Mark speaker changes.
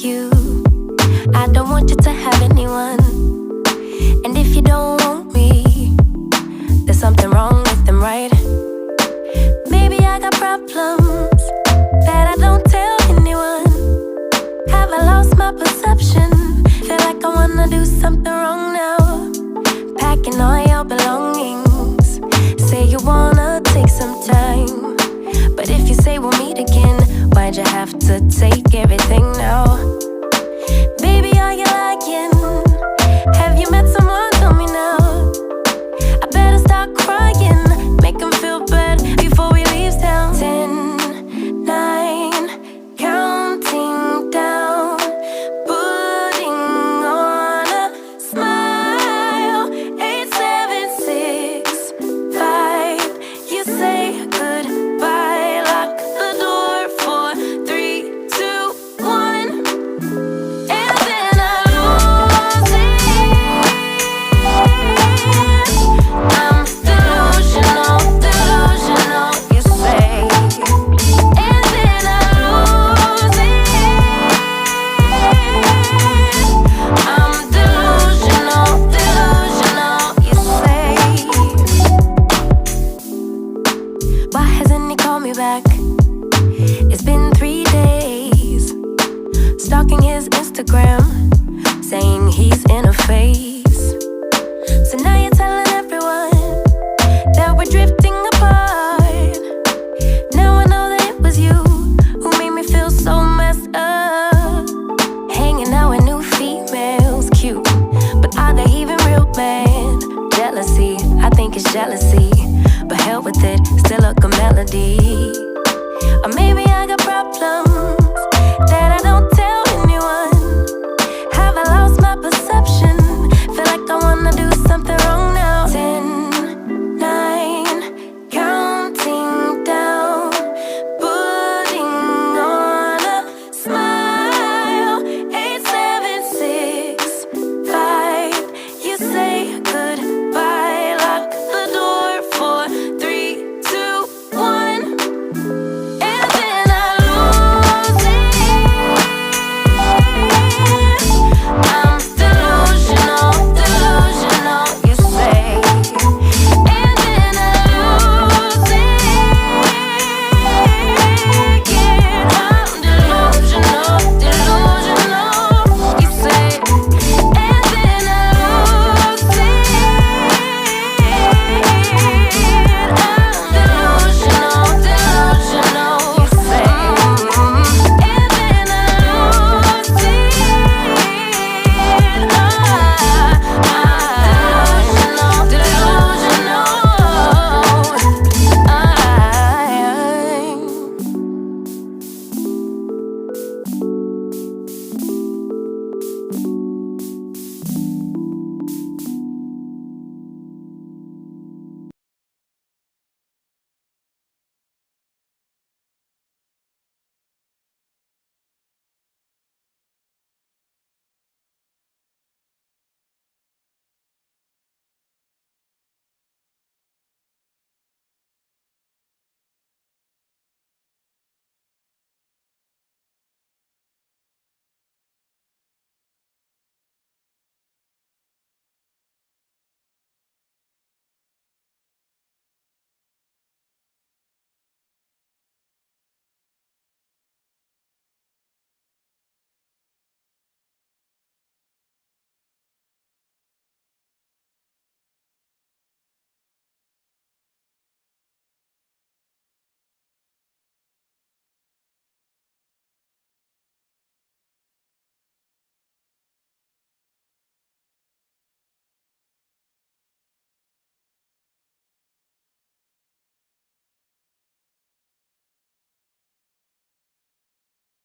Speaker 1: you. I don't want you to have anyone. And if you don't want me, there's something wrong with them, right? Maybe I got problems that I don't tell anyone. Have I lost my perception? Feel like I wanna do something wrong now. Packing all your belongings. Say you wanna take some time, but if you say we'll meet again, why'd you have to take everything now? Baby, are you lying? Have you met someone? Tell me now. I better start crying, make them feel bad before we leave town. 10, 9, counting down, putting on a smile. 8, 7, 6, 5. You say goodbye, lock the door for 3, 2, 1, and then I lose it. I'm delusional, delusional, you say, and then I lose it. I'm delusional, delusional, you say. Why hasn't he called me back? It's been 3 days. Stalking his Instagram, saying he's in a phase. So now you're telling everyone that we're drifting apart. Now I know that it was you who made me feel so messed up. Hanging out with new females, cute, but are they even real, man? Jealousy, I think it's jealousy, but hell with it, still a good melody. Or maybe I got problems